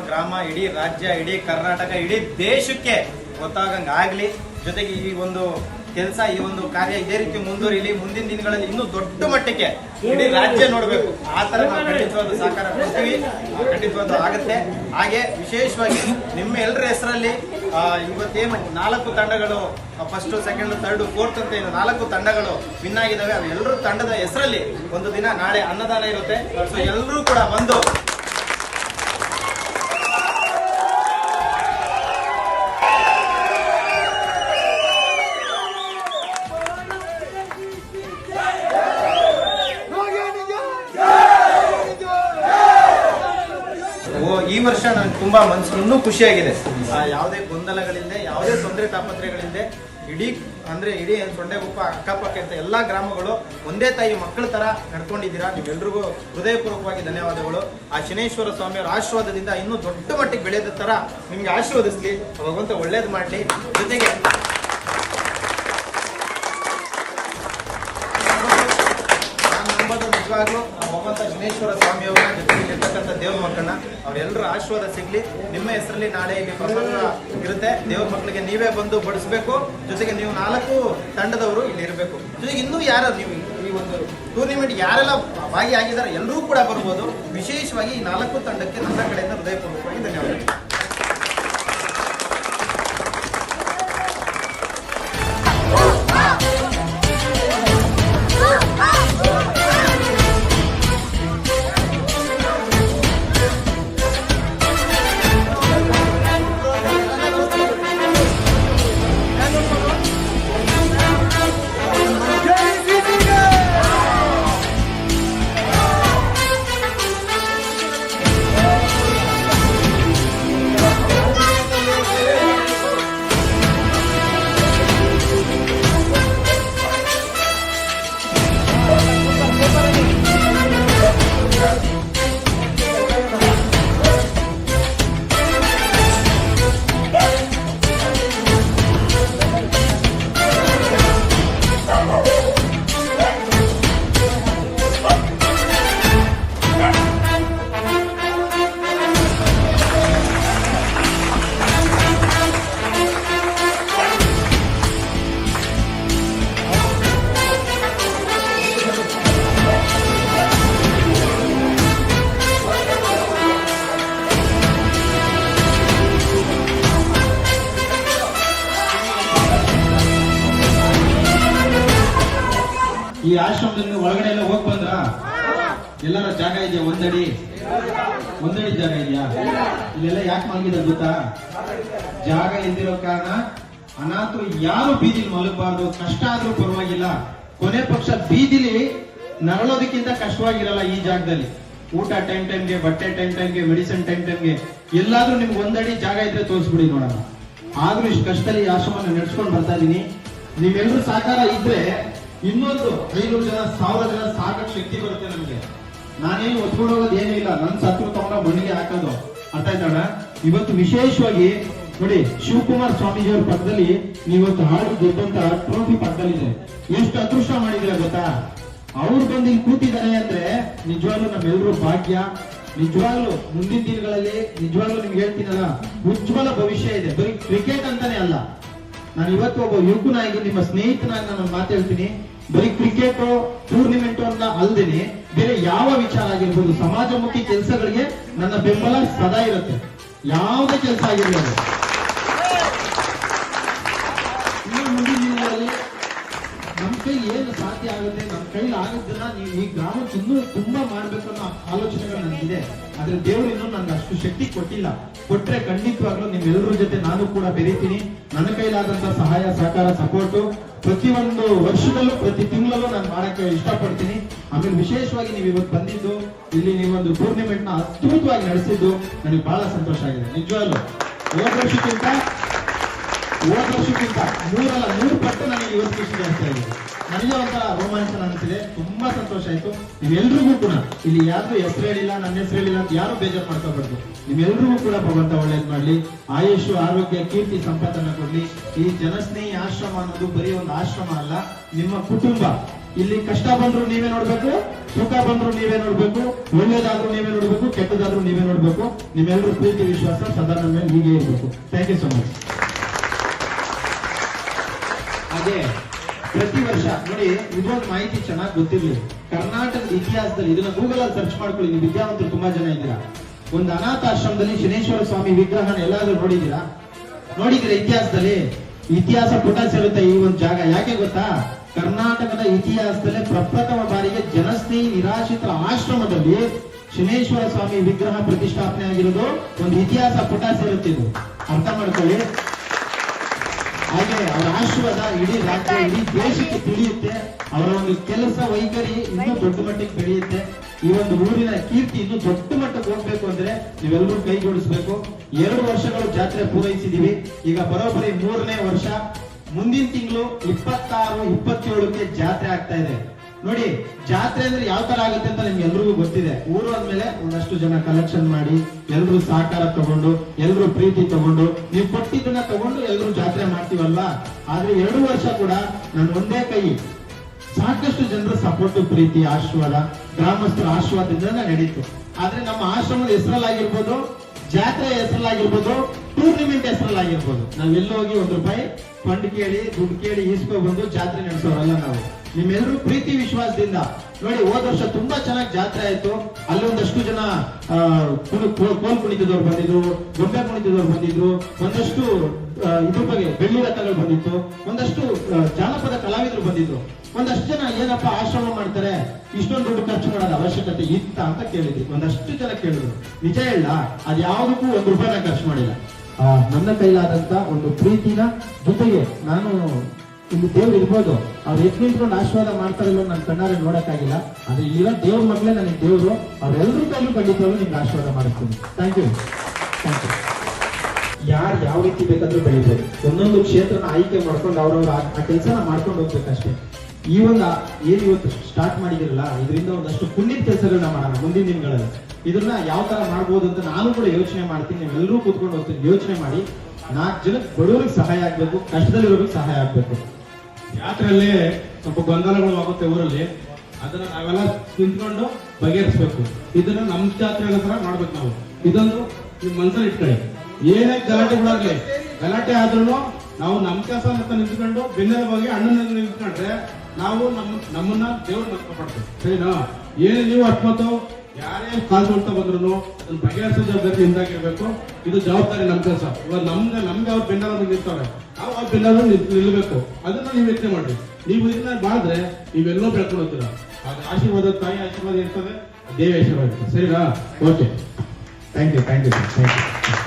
ಗ್ರಾಮ, ಇಡೀ ರಾಜ್ಯ, ಇಡೀ ಕರ್ನಾಟಕ, ಇಡೀ ದೇಶಕ್ಕೆ ಗೊತ್ತಾಗಂಗೆ ಆಗಲಿ. ಜೊತೆಗೆ ಈ ಒಂದು ಕೆಲಸ, ಈ ಒಂದು ಕಾರ್ಯ ಇದೇ ರೀತಿ ಮುಂದುವರಿಲಿ. ಮುಂದಿನ ದಿನಗಳಲ್ಲಿ ಇನ್ನೂ ದೊಡ್ಡ ಮಟ್ಟಕ್ಕೆ ಇಡೀ ರಾಜ್ಯ ನೋಡಬೇಕು. ಆ ಥರ ನಾವು ಖಂಡಿತವಾದ ಸಹಕಾರ ಕೊಡ್ತೀವಿ, ಖಂಡಿತವಾದ ಆಗುತ್ತೆ. ಹಾಗೆ ವಿಶೇಷವಾಗಿ ನಿಮ್ಮ ಎಲ್ಲರ ಹೆಸರಲ್ಲಿ ಇವತ್ತೇನು 4 ತಂಡಗಳು, ಫಸ್ಟ್, ಸೆಕೆಂಡ್, ಥರ್ಡ್, ಫೋರ್ತ್ ಅಂತ ಏನು 4 ತಂಡಗಳು ವಿನ್ ಆಗಿದ್ದಾವೆ. ಅವೆಲ್ಲರೂ ತಂಡದ ಹೆಸರಲ್ಲಿ ಒಂದು ದಿನ ನಾಳೆ ಅನ್ನದಾನ ಇರುತ್ತೆ. ಸೊ ಎಲ್ಲರೂ ಕೂಡ ಬಂದು ಈ ವರ್ಷ ನನಗೆ ತುಂಬಾ ಮನಸ್ಸು ಇನ್ನೂ ಖುಷಿಯಾಗಿದೆ. ಯಾವುದೇ ಗೊಂದಲಗಳಿಂದ, ಯಾವುದೇ ತೊಂದರೆ ತಾಪತ್ರೆಗಳಿಂದ ಇಡೀ ಸೊಂಡೆಗುಪ್ಪ ಅಕ್ಕಪಕ್ಕ ಅಂತ ಎಲ್ಲಾ ಗ್ರಾಮಗಳು ಒಂದೇ ತಾಯಿ ಮಕ್ಕಳ ತರ ನಡ್ಕೊಂಡಿದ್ದೀರಾ. ನೀವೆಲ್ರಿಗೂ ಹೃದಯಪೂರ್ವಕವಾಗಿ ಧನ್ಯವಾದಗಳು. ಆ ಶನೇಶ್ವರ ಸ್ವಾಮಿಯವರ ಆಶೀರ್ವಾದದಿಂದ ಇನ್ನೂ ದೊಡ್ಡ ಮಟ್ಟಿಗೆ ಬೆಳೆಯೋದ ತರ ನಿಮ್ಗೆ ಆಶೀರ್ವದಿಸ್ಲಿ, ಭಗವಂತ ಒಳ್ಳೇದು ಮಾಡಲಿ. ಜೊತೆಗೆ ನಿಜವಾಗ್ಲೂ ಭಗವಂತ ಶನೇಶ್ವರ ಸ್ವಾಮಿಯವರ ಜೊತೆಗಿರ್ತಕ್ಕಂಥ ದೇವ್ರ ಮಕ್ಕಳನ್ನ ಅವರೆಲ್ಲರ ಆಶೀರ್ವಾದ ಸಿಗ್ಲಿ. ನಿಮ್ಮ ಹೆಸರಲ್ಲಿ ನಾಳೆ ಇಲ್ಲಿ ಪ್ರಸಾದ ಇರುತ್ತೆ. ದೇವ್ರ ಮಕ್ಕಳಿಗೆ ನೀವೇ ಬಂದು ಬಡಿಸ್ಬೇಕು. ಜೊತೆಗೆ ನೀವು 4 ತಂಡದವರು ಇಲ್ಲಿ ಇರಬೇಕು. ಜೊತೆಗೆ ಇನ್ನೂ ಯಾರು ನೀವು ಈ ಒಂದು ಟೂರ್ನಿಮೆಂಟ್ ಯಾರೆಲ್ಲ ಭಾಗಿಯಾಗಿದ್ದಾರೆ ಎಲ್ಲರೂ ಕೂಡ ಬರ್ಬೋದು. ವಿಶೇಷವಾಗಿ ಈ 4 ತಂಡಕ್ಕೆ ನನ್ನ ಕಡೆಯಿಂದ ಹೃದಯಪೂರ್ವಕವಾಗಿ ಧನ್ಯವಾದಗಳು. ಈ ಆಶ್ರಮದಲ್ಲಿ ಒಳಗಡೆ ಎಲ್ಲ ಹೋಗಿ ಬಂದ್ರ? ಎಲ್ಲರ ಜಾಗ ಇದೆಯಾ? ಒಂದಡಿ ಜಾಗ ಇದೆಯಾ? ಇಲ್ಲೆಲ್ಲ ಯಾಕೆ ಮಲಗಿದ್ದಾರೆ ಗೊತ್ತಾ? ಜಾಗ ಇಲ್ದಿರೋ ಕಾರಣ ಅನಾಥರು ಯಾರು ಬೀದಿಲಿ ಮಲಗಬಾರ್ದು. ಕಷ್ಟ ಆದ್ರೂ ಪರವಾಗಿಲ್ಲ, ಕೊನೆ ಪಕ್ಷ ಬೀದಿಲಿ ನರಳೋದಕ್ಕಿಂತ ಕಷ್ಟವಾಗಿರಲ್ಲ ಈ ಜಾಗದಲ್ಲಿ. ಊಟ ಟೈಮ್ಗೆ, ಬಟ್ಟೆ ಟೈಮ್ಗೆ, ಮೆಡಿಸಿನ್ ಟೈಮ್ಗೆ, ಎಲ್ಲಾದ್ರೂ ನಿಮ್ಗೆ ಒಂದಡಿ ಜಾಗ ಇದ್ರೆ ತೋರಿಸ್ಬಿಡಿ ನೋಡೋಣ. ಆದ್ರೂ ಇಷ್ಟು ಕಷ್ಟದಲ್ಲಿ ಈ ಆಶ್ರಮನ ನಡೆಸ್ಕೊಂಡು ಬರ್ತಾ ಇದೀನಿ. ನೀವೆಲ್ಲರೂ ಸಹಕಾರ ಇದ್ರೆ ಇನ್ನೊಂದು 500 ಜನ, 1000 ಜನ ಸಾಕಷ್ಟು ಶಕ್ತಿ ಬರುತ್ತೆ ನಮ್ಗೆ. ನಾನೇನು ಒತ್ಕೊಂಡು ಹೋಗೋದು ಏನೂ ಇಲ್ಲ. ನನ್ನ ಸತ್ರು ತಗೊಂಡ ಮಣ್ಣಿಗೆ ಹಾಕೋದು. ಅರ್ಥ ಆಯ್ತಣ್ಣ? ಇವತ್ತು ವಿಶೇಷವಾಗಿ ನೋಡಿ, ಶಿವಕುಮಾರ್ ಸ್ವಾಮೀಜಿಯವರ ಪಕ್ಕದಲ್ಲಿ ನೀವತ್ತು ಹಾಡು ಗೆದ್ದಂತ ಟ್ರೋಫಿ ಪಕ್ಕದಲ್ಲಿದೆ. ಎಷ್ಟು ಅದೃಷ್ಟ ಮಾಡಿದ್ರೆ ಗೊತ್ತಾ? ಅವ್ರು ಬಂದು ಇಲ್ಲಿ ಕೂತಿದ್ದಾರೆ ಅಂದ್ರೆ ನಿಜವಾಗ್ಲೂ ನಮ್ಮೆಲ್ಲರೂ ಭಾಗ್ಯ. ನಿಜವಾಗ್ಲೂ ಮುಂದಿನ ದಿನಗಳಲ್ಲಿ ನಿಜವಾಗ್ಲೂ ನಿಮ್ಗೆ ಹೇಳ್ತೀನಲ್ಲ, ಉಜ್ವಲ ಭವಿಷ್ಯ ಇದೆ. ಬರೀ ಕ್ರಿಕೆಟ್ ಅಂತಾನೆ ಅಲ್ಲ, ನಾನು ಇವತ್ತು ಒಬ್ಬ ಯುವಕನಾಗಿ ನಿಮ್ಮ ಸ್ನೇಹಿತನಾಗಿ ನಾನು ಮಾತಾಡ್ತೀನಿ. ಬರೀ ಕ್ರಿಕೆಟ್ ಟೂರ್ನಿಮೆಂಟ್ ಅಂತ ಅಲ್ದೇನೆ ಬೇರೆ ಯಾವ ವಿಚಾರ ಆಗಿರ್ಬೋದು, ಸಮಾಜಮುಖಿ ಕೆಲಸಗಳಿಗೆ ನನ್ನ ಬೆಂಬಲ ಸದಾ ಇರುತ್ತೆ. ಯಾವುದೇ ಕೆಲಸ ಆಗಿರ್ಬೋದು. ಮುಂದಿನ ದಿನಗಳಲ್ಲಿ ನಮ್ಮ ಕೈ ಏನು ಸಾಧ್ಯ ಆಗುತ್ತೆ, ನಮ್ಮ ಕೈಲಿ ಆಗೋದನ್ನ ನೀವು ಈ ಗ್ರಾಮಕ್ಕೆ ಇನ್ನೂ ತುಂಬಾ ಮಾಡ್ಬೇಕು ಅನ್ನೋ ಆಲೋಚನೆಗಳು ನನಗಿದೆ. ಆದ್ರೆ ದೇವರು ಇನ್ನೂ ನನ್ಗೆ ಅಷ್ಟು ಶಕ್ತಿ ಕೊಟ್ಟಿಲ್ಲ. ಕೊಟ್ರೆ ಖಂಡಿತವಾಗ್ಲೂ ನಿಮ್ಮೆಲ್ಲರ ಜೊತೆ ನಾನು ಕೂಡ ಬೆರೀತೀನಿ. ನನ್ನ ಕೈಲಾದಂತ ಸಹಾಯ, ಸಹಕಾರ, ಸಪೋರ್ಟು ಪ್ರತಿಯೊಂದು ವರ್ಷದಲ್ಲೂ, ಪ್ರತಿ ತಿಂಗಳಲ್ಲೂ ನಾನು ಮಾಡಕ್ಕೆ ಇಷ್ಟಪಡ್ತೀನಿ. ಆಮೇಲೆ ವಿಶೇಷವಾಗಿ ನೀವು ಇವತ್ತು ಬಂದಿದ್ದು, ಇಲ್ಲಿ ನೀವೊಂದು ಟೂರ್ನಿಮೆಂಟ್ ನ ಅದ್ಭುತವಾಗಿ ನಡೆಸಿದ್ದು ನನಗೆ ಬಹಳ ಸಂತೋಷ ಆಗಿದೆ. ನಿಜವಾಗ್ಲೂ ಹೋದ ವರ್ಷಕ್ಕಿಂತ 100 ಪಟ್ಟು ನನಗೆ ಇವತ್ತು ಖುಷಿ ಜಾಸ್ತಿ ಆಗಿದೆ. ನನಗೆ ಒಂಥರ ರೋಮಾಂಚನ ಅನಿಸಿದೆ. ತುಂಬಾ ಸಂತೋಷ ಆಯ್ತು. ನೀವೆಲ್ರಿಗೂ ಕೂಡ ಇಲ್ಲಿ ಯಾರು ಹೆಸರು ಹೇಳಿಲ್ಲ, ನನ್ನ ಹೆಸರು ಹೇಳಿಲ್ಲ ಅಂತ ಯಾರು ಬೇಜಾರು ಮಾಡ್ಕೋಬಾರ್ದು. ನಿಮ್ಮೆಲ್ರಿಗೂ ಕೂಡ ಭಗವಂತ ಒಳ್ಳೇದ್ ಮಾಡ್ಲಿ, ಆಯುಷ್, ಆರೋಗ್ಯ, ಕೀರ್ತಿ, ಸಂಪತ್ತನ್ನ ಕೊಡ್ಲಿ. ಈ ಜನಸ್ನೇಹಿ ಆಶ್ರಮ ಅನ್ನೋದು ಬರೀ ಒಂದು ಆಶ್ರಮ ಅಲ್ಲ, ನಿಮ್ಮ ಕುಟುಂಬ. ಇಲ್ಲಿ ಕಷ್ಟ ಬಂದ್ರು ನೀವೇ ನೋಡ್ಬೇಕು, ಸುಖ ಬಂದ್ರು ನೀವೇ ನೋಡ್ಬೇಕು, ಒಳ್ಳೇದಾದ್ರೂ ನೀವೇ ನೋಡ್ಬೇಕು, ಕೆಟ್ಟದಾದ್ರೂ ನೀವೇ ನೋಡ್ಬೇಕು. ನಿಮ್ಮೆಲ್ಲರೂ ಪ್ರೀತಿ ವಿಶ್ವಾಸ ಸದಾ ನಮ್ಮ ಮೇಲೆ ಹೀಗೆ ಇರಬೇಕು. Thank you so much. ಹಾಗೆ ಪ್ರತಿ ವರ್ಷ ನೋಡಿ, ಇದೊಂದು ಮಾಹಿತಿ ಚೆನ್ನಾಗಿ ಗೊತ್ತಿರ್ಲಿ. ಕರ್ನಾಟಕದ ಇತಿಹಾಸದಲ್ಲಿ ಇದನ್ನ ಗೂಗಲ್ ಅಲ್ಲಿ ಸರ್ಚ್ ಮಾಡ್ಕೊಳ್ಳಿ, ನೀವು ವಿದ್ಯಾವಂತರು ತುಂಬಾ ಜನ ಇದ್ದೀರಾ. ಒಂದು ಅನಾಥಾಶ್ರಮದಲ್ಲಿ ಶನೇಶ್ವರ ಸ್ವಾಮಿ ವಿಗ್ರಹನ ಎಲ್ಲಾದ್ರೂ ನೋಡಿದ್ದೀರಾ? ಇತಿಹಾಸದಲ್ಲಿ ಇತಿಹಾಸ ಪುಟ ಸೇರುತ್ತೆ ಈ ಒಂದು ಜಾಗ. ಯಾಕೆ ಗೊತ್ತಾ? ಕರ್ನಾಟಕದ ಇತಿಹಾಸದಲ್ಲೇ ಪ್ರಪ್ರಥಮ ಬಾರಿಗೆ ಜನಸ್ನೇಹಿ ನಿರಾಶ್ರಿತರ ಆಶ್ರಮದಲ್ಲಿ ಶನೇಶ್ವರ ಸ್ವಾಮಿ ವಿಗ್ರಹ ಪ್ರತಿಷ್ಠಾಪನೆ ಆಗಿರೋದು ಒಂದು ಇತಿಹಾಸ ಪುಟ ಸೇರುತ್ತೆ. ಇದು ಅರ್ಥ ಮಾಡ್ಕೊಳ್ಳಿ. ಹಾಗೆ ಅವರ ಆಶೀರ್ವಾದ ಇಡೀ ರಾಜ್ಯ, ಇಡೀ ದೇಶಕ್ಕೆ ತಿಳಿಯುತ್ತೆ. ಅವರ ಒಂದು ಕೆಲಸ ವೈಖರಿ ಇನ್ನೂ ದೊಡ್ಡ ಮಟ್ಟಕ್ಕೆ ಬೆಳೆಯುತ್ತೆ. ಈ ಒಂದು ಊರಿನ ಕೀರ್ತಿ ಇನ್ನೂ ದೊಡ್ಡ ಮಟ್ಟಕ್ಕೆ ಹೋಗ್ಬೇಕು ಅಂದ್ರೆ ನೀವೆಲ್ಲರೂ ಕೈ ಜೋಡಿಸ್ಬೇಕು. 2 ವರ್ಷಗಳು ಜಾತ್ರೆ ಪೂರೈಸಿದೀವಿ. ಈಗ ಬರೋಬ್ಬರಿ 3ನೇ ವರ್ಷ. ಮುಂದಿನ ತಿಂಗಳು 26, 27ಕ್ಕೆ ಜಾತ್ರೆ ಆಗ್ತಾ ಇದೆ. ನೋಡಿ, ಜಾತ್ರೆ ಅಂದ್ರೆ ಯಾವ ತರ ಆಗುತ್ತೆ ಅಂತ ನಿಮ್ಗೆ ಎಲ್ರಿಗೂ ಗೊತ್ತಿದೆ. ಊರು ಅಂದ್ಮೇಲೆ ಒಂದಷ್ಟು ಜನ ಕಲೆಕ್ಷನ್ ಮಾಡಿ, ಎಲ್ರು ಸಹಕಾರ ತಗೊಂಡು, ಎಲ್ರು ಪ್ರೀತಿ ತಗೊಂಡು, ನೀವು ಕೊಟ್ಟಿದ್ದನ್ನ ತಗೊಂಡು ಎಲ್ರು ಜಾತ್ರೆ ಮಾಡ್ತೀವಲ್ವಾ. ಆದ್ರೆ 2 ವರ್ಷ ಕೂಡ ನಾನು ಒಂದೇ ಕೈ ಸಾಕಷ್ಟು ಜನರ ಸಪೋರ್ಟ್, ಪ್ರೀತಿ, ಆಶೀರ್ವಾದ, ಗ್ರಾಮಸ್ಥರ ಆಶೀರ್ವಾದದಿಂದ ನಡೀತು. ಆದ್ರೆ ನಮ್ಮ ಆಶ್ರಮದ ಹೆಸರಲ್ಲಾಗಿರ್ಬೋದು, ಜಾತ್ರೆ ಹೆಸರಲ್ಲಾಗಿರ್ಬೋದು, ಟೂರ್ನಿಮೆಂಟ್ ಹೆಸರಲ್ಲಾಗಿರ್ಬೋದು, ನಾವೆಲ್ಲೋ ಹೋಗಿ ₹1 ಫಂಡ್ ಕೇಳಿ, ದುಡ್ಡು ಕೇಳಿ ಈಸ್ಕೊ ಬಂದು ಜಾತ್ರೆ ನಡೆಸೋರಲ್ಲ ನಾವು. ನಿಮ್ಮೆಲ್ಲರೂ ಪ್ರೀತಿ ವಿಶ್ವಾಸದಿಂದ ನೋಡಿ, ಹೋದ ವರ್ಷ ತುಂಬಾ ಚೆನ್ನಾಗಿ ಜಾತ್ರೆ ಆಯ್ತು. ಅಲ್ಲಿ ಒಂದಷ್ಟು ಜನ ಕೋಲ್ ಕುಣಿತದವ್ರು ಬಂದಿದ್ರು, ಗೊಂಬೆ ಕುಣಿತದವ್ರು ಬಂದಿದ್ರು, ಒಂದಷ್ಟು ಇದ್ರ ಬಗ್ಗೆ ಬೆಳ್ಳಿ ರಥಗಳು ಬಂದಿತ್ತು, ಒಂದಷ್ಟು ಜಾನಪದ ಕಲಾವಿದರು ಬಂದಿದ್ರು. ಒಂದಷ್ಟು ಜನ ಏನಪ್ಪಾ ಆಶ್ರಮ ಮಾಡ್ತಾರೆ, ಇಷ್ಟೊಂದು ದುಡ್ಡು ಖರ್ಚು ಮಾಡೋದ ಅವಶ್ಯಕತೆ ಇತ್ತ ಅಂತ ಕೇಳಿದ್ವಿ. ಒಂದಷ್ಟು ಜನ ಕೇಳಿದ್ರು. ನಿಜ ಹೇಳ, ಅದ್ ಯಾವ್ದಕ್ಕೂ ₹1 ಖರ್ಚು ಮಾಡಿಲ್ಲ. ನನ್ನ ಕೈಲಾದಂತ ಒಂದು ಪ್ರೀತಿನ ಜೊತೆಗೆ ನಾನು ಇಲ್ಲಿ ದೇವ್ರು ಇರ್ಬೋದು, ಅವ್ರು ಎದ್ದು ನಿಂತ್ಕೊಂಡು ಆಶೀರ್ವಾದ ಮಾಡ್ತಾರಲ್ಲ ನನ್ನ ಕಣ್ಣಾರೆ ನೋಡಕ್ಕಾಗಿಲ್ಲ. ಆದ್ರೆ ಇಲ್ಲಿರೋ ದೇವ್ರ ಮಕ್ಕಳೇ ನನಗೆ ದೇವ್ರು. ಅವ್ರೆಲ್ಲರೂ ಕೈಲೂ ಖಂಡಿತವಾಗ್ಲೂ ನಿಮ್ಗೆ ಆಶೀರ್ವಾದ ಮಾಡಿಸ್ತೀನಿ. Thank you. ಯಾರು ಯಾವ ರೀತಿ ಬೇಕಾದ್ರೂ ಬೆಳಿಬೋದು. ಒಂದೊಂದು ಕ್ಷೇತ್ರನ ಆಯ್ಕೆ ಮಾಡ್ಕೊಂಡು ಅವ್ರವ್ರ ಆ ಕೆಲಸನ ಮಾಡ್ಕೊಂಡು ಹೋಗ್ಬೇಕಷ್ಟೇ. ಈ ಒಂದು ಏನ್ ಇವತ್ತು ಸ್ಟಾರ್ಟ್ ಮಾಡಿದಿರಲ್ಲ, ಇದರಿಂದ ಒಂದಷ್ಟು ಪುಣ್ಯದ ಕೆಲಸಗಳನ್ನ ಮಾಡೋಣ ಮುಂದಿನ ದಿನಗಳಲ್ಲಿ. ಇದನ್ನ ಯಾವ ತರ ಮಾಡ್ಬೋದು ಅಂತ ನಾನು ಕೂಡ ಯೋಚನೆ ಮಾಡ್ತೀನಿ. ನೀವೆಲ್ಲರೂ ಕೂತ್ಕೊಂಡು ಹೋಗ್ತೀನಿ, ಯೋಚನೆ ಮಾಡಿ. 4 ಜನಕ್ಕೆ ಬಡವರಿಗೆ ಸಹಾಯ ಆಗ್ಬೇಕು, ಕಷ್ಟದಲ್ಲಿರೋರಿಗೆ ಸಹಾಯ ಆಗ್ಬೇಕು. ಜಾತ್ರೆಯಲ್ಲಿ ಸ್ವಲ್ಪ ಗೊಂದಲಗಳು ಆಗುತ್ತೆ ಊರಲ್ಲಿ, ಅದನ್ನ ನಾವೆಲ್ಲ ನಿಂತ್ಕೊಂಡು ಬಗೆಹರಿಸ್ಬೇಕು. ಇದನ್ನ ನಮ್ಮ ಜಾತ್ರೆ ತರ ಮಾಡ್ಬೇಕು ನಾವು. ಇದೊಂದು ನಿಮ್ ಮನಸ್ಸಲ್ಲಿ ಇಟ್ಕೊಳ್ಳಿ. ಏನೇ ಗಲಾಟೆಗಳಾಗ್ಲಿ, ಗಲಾಟೆ ಆದ್ರೂ ನಾವು ನಮ್ಮ ಕೆಲಸ ಅಂತ ನಿಂತ್ಕೊಂಡು ಬೆನ್ನೆಲ ಬಗ್ಗೆ ಅಣ್ಣನ ನಿಂತ್ಕೊಂಡ್ರೆ ನಾವು ನಮ್ಮನ್ನ ದೇವ್ರ ಕಾಪಾಡ್ತೇವೆ. ಸರಿನಾ? ಏನು ನೀವು ಅಷ್ಟೊತ್ತು ಯಾರೇ ಕಾಲ್ ಕೊಡ್ತಾ ಬಂದ್ರು ಅದನ್ನ ಬಗೆಹರಿಸೋ ಜವಾಬ್ದಾರಿ ನಿಂದಾಗಿರ್ಬೇಕು. ಇದು ಜವಾಬ್ದಾರಿ ನಮ್ಮ ಕೆಲಸ. ಇವಾಗ ನಮ್ಗೆ ಅವ್ರ ಬೆನ್ನೆಲ ನಿಲ್ತಾರೆ, ನಾವು ಅವ್ರ ಬೆನ್ನೆಲ ನಿಲ್ಬೇಕು. ಅದನ್ನ ನೀವು ಯೋಚನೆ ಮಾಡಿ. ನೀವು ಇದನ್ನ ಮಾಡಿದ್ರೆ ನೀವೆಲ್ಲೋ ಬೆಳ್ಕೊಂಡು ಹೋಗ್ತೀರಾ. ಆಶೀರ್ವಾದ, ತಾಯಿ ಆಶೀರ್ವಾದ ಇರ್ತದೆ, ದೇವಿ ಆಶೀರ್ವಾದ ಇರ್ತದೆ. ಸರಿನಾ? Okay, thank you.